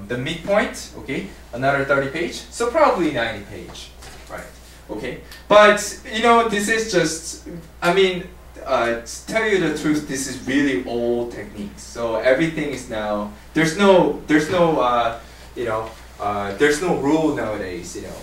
the midpoint, okay, another 30 page, so probably 90 page, right? Okay, but you know, this is just, I mean, to tell you the truth, this is really old techniques. So everything is now, there's no rule nowadays. You know,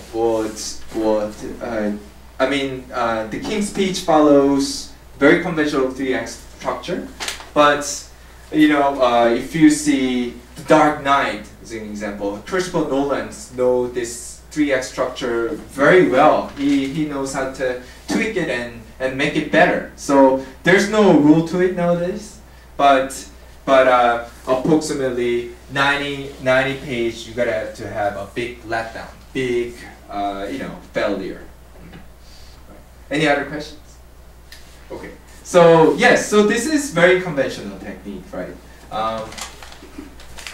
the King's Speech follows very conventional 3-act structure, but you know, if you see The Dark Knight as an example, Christopher Nolan knows this 3-act structure very well. He knows how to tweak it and make it better. So there's no rule to it nowadays, but approximately 90 page, you gotta to have a big letdown, big failure. Any other questions? Okay. So yes, so this is very conventional technique, right?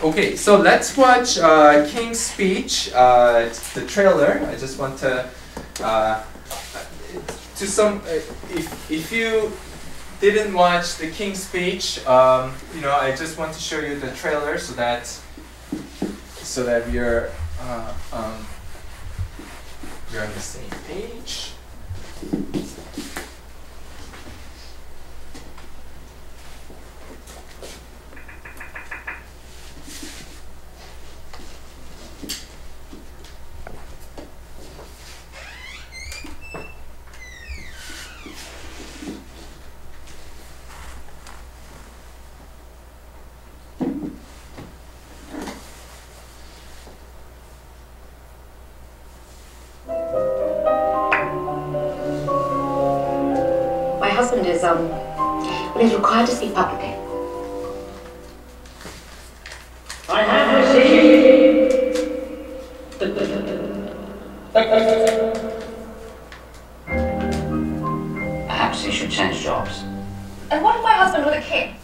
Okay, so let's watch King's Speech, the trailer. I just want to if you didn't watch the King's Speech, you know, I just want to show you the trailer so that we're on the same page. Husband is he's required to speak publicly. I have received. Perhaps he should change jobs. And what if my husband were the king?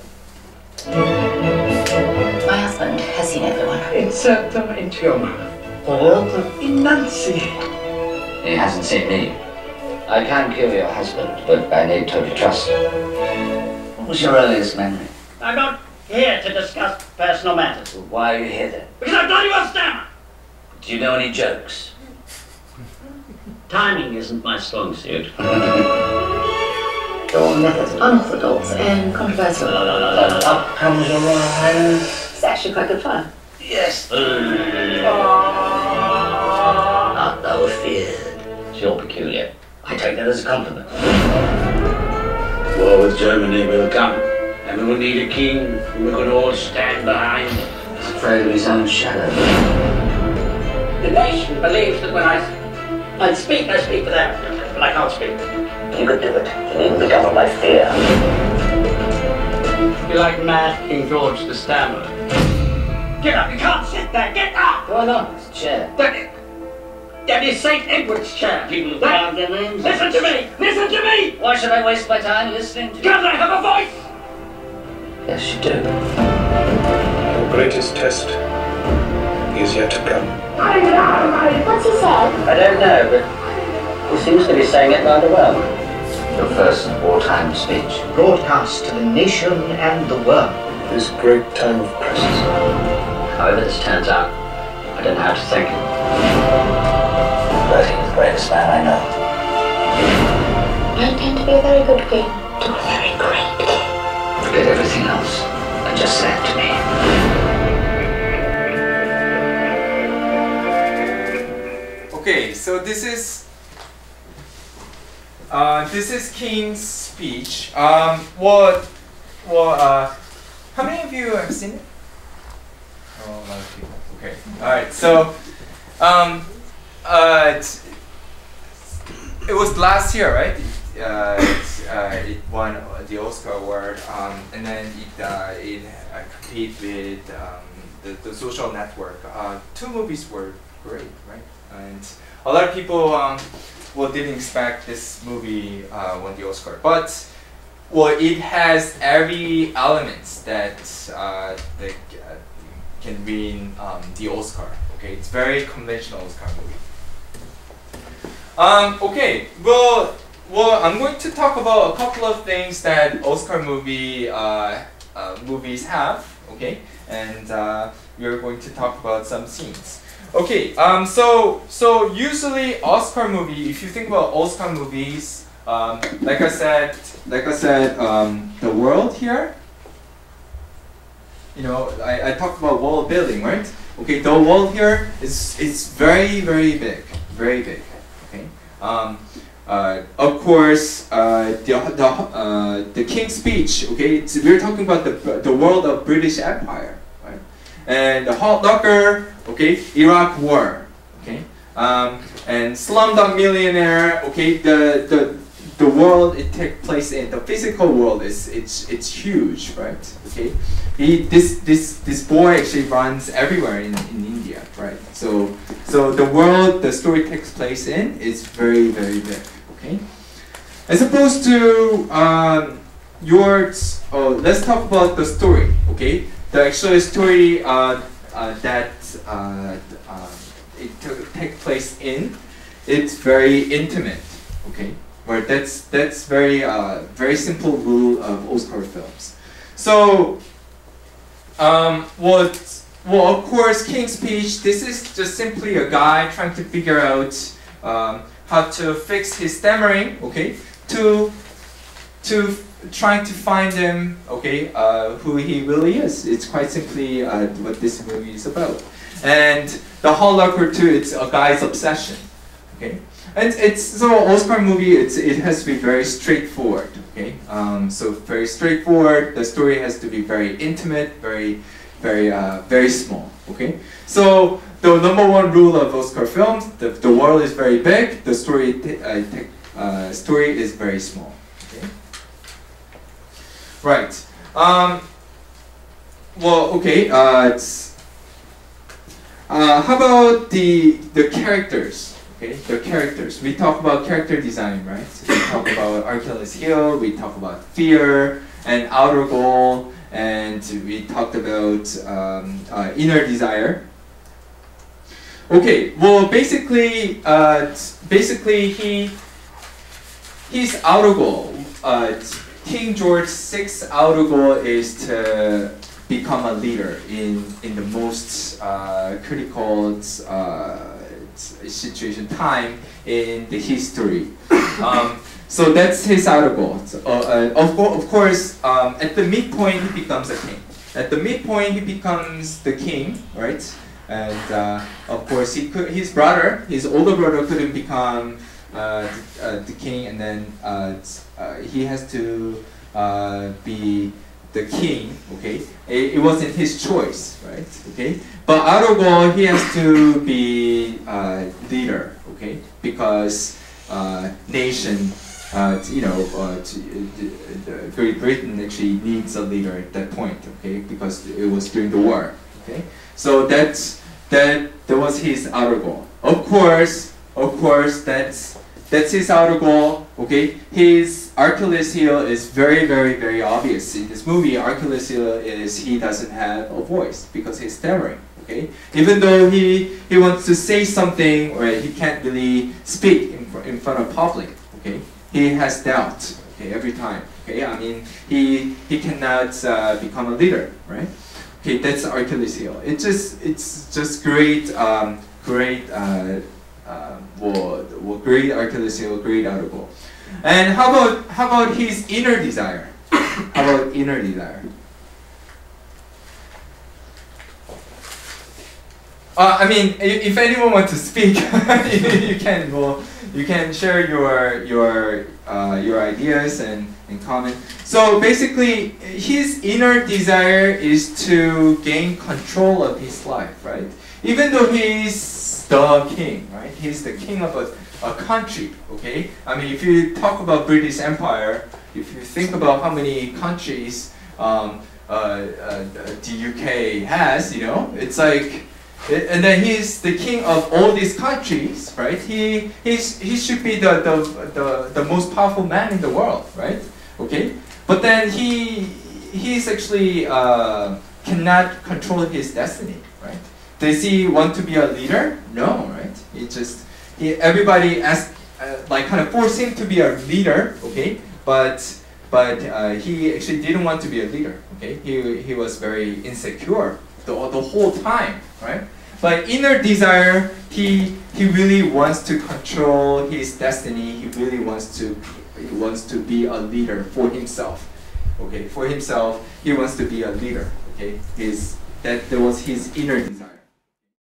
My husband has seen everyone. Insert them into your mouth. Or enunciate. He hasn't seen me. I can kill your husband, but I need total trust. What was your earliest memory? I'm not here to discuss personal matters. Well, why are you here then? Because I bloody well stammer! Do you know any jokes? Timing isn't my strong suit. Your methods are unorthodox and controversial. Up comes your Royal Highness. It's actually quite good fun. Yes. Art thou afeared? It's your peculiar. I take that as a compliment. War with Germany will come, and we will need a king who we can all stand behind. He's afraid of his own shadow. The nation believes that when I speak for them, but I can't speak. You could do it. You needn't be governed by fear. You're like mad King George the Stammerer. Get up, you can't sit there, get up! Go on, it's a chair. That is St. Edward's chair. People have their names. Listen to me! Listen to me! Why should I waste my time listening to you? Because I have a voice! Yes, you do. The greatest test is yet to come. What's he said? I don't know, but he seems to be saying it rather well. Your first wartime speech. Broadcast to the nation and the world. This great time of crisis. However this turns out, I don't know how to thank him. But he's the greatest man I know. I intend to be a very good king. To a very great king. Forget everything else and just say it to me. Okay, so this is King's Speech. How many of you have seen it? Oh, a lot of people. Okay. All right. So, it was last year, right? It won the Oscar award, and then it competed with the Social Network. 2 movies were great, right? And a lot of people didn't expect this movie won the Oscar, but it has every element that can win the Oscar. Okay, it's very conventional Oscar movie. Okay, well, I'm going to talk about a couple of things that Oscar movies have. Okay, and we are going to talk about some scenes. Okay, so usually Oscar movie, if you think about Oscar movies, like I said, the world here, you know, I talked about world building, right? Okay, the world here is very, very big, very big. Okay, of course, the King's Speech. Okay, we're talking about the world of British Empire, right? And the Hot Locker. Okay, Iraq War. Okay, and Slumdog Millionaire. Okay, the world it takes place in, the physical world it's huge, right? Okay, this boy actually runs everywhere in India, right? So the world the story takes place in is very, very big. Okay, as opposed to let's talk about the story. Okay, the actual story that it takes place in, it's very intimate. Okay. Where that's very very simple rule of Oscar films. So, well, of course, King's Speech. This is just simply a guy trying to figure out how to fix his stammering. Okay, to trying to find him. Okay, who he really is. It's quite simply what this movie is about. And the Hall Locker too. It's a guy's obsession. Okay. And it's so Oscar movie. It has to be very straightforward. Okay, so very straightforward. The story has to be very intimate, very small. Okay, so the number one rule of Oscar films: the world is very big. The story is very small. Okay, right. Well, okay. How about the characters? Okay, the characters. We talk about character design, right? We talk about Achilles' heel, we talk about fear and outer goal, and we talked about inner desire. Okay, well, basically his outer goal, King George VI's outer goal is to become a leader in the most critical situation time in the history. So that's his outer goal. Of course, at the midpoint he becomes a king. At the midpoint he becomes the king, right? And of course his older brother couldn't become the king, and then he has to be the king. Okay, it wasn't his choice, right? Okay, but outer goal he has to be leader. Okay, because nation, Great Britain actually needs a leader at that point. Okay, because it was during the war. Okay, so that was his outer goal. Of course, that's his outer goal. Okay, his Achilles' heel is very, very, very obvious in this movie. Achilles' heel is he doesn't have a voice because he's stammering. Okay, even though he wants to say something, or he can't really speak in front of public. Okay, he has doubt. Okay, every time. Okay, I mean he cannot become a leader, right? Okay, that's Achilles' heel. It's just great, great Achilles' heel, great outer goal. And how about his inner desire? How about inner desire? I mean, if anyone wants to speak, you can. Well, you can share your ideas and comment. So basically, his inner desire is to gain control of his life, right? Even though he's the king, right? He's the king of a country. Okay. I mean, if you talk about British Empire, if you think about how many countries the UK has, it's like. And then he's the king of all these countries, right? He should be the most powerful man in the world, right? Okay, but then he's actually cannot control his destiny, right? Does he want to be a leader? No, right? Everybody asked, kind of forced him to be a leader, okay? But he actually didn't want to be a leader, okay? He was very insecure. the whole time, right? But inner desire, he really wants to control his destiny. He really wants to be a leader for himself. Okay, for himself, he wants to be a leader. Okay, that was his inner desire.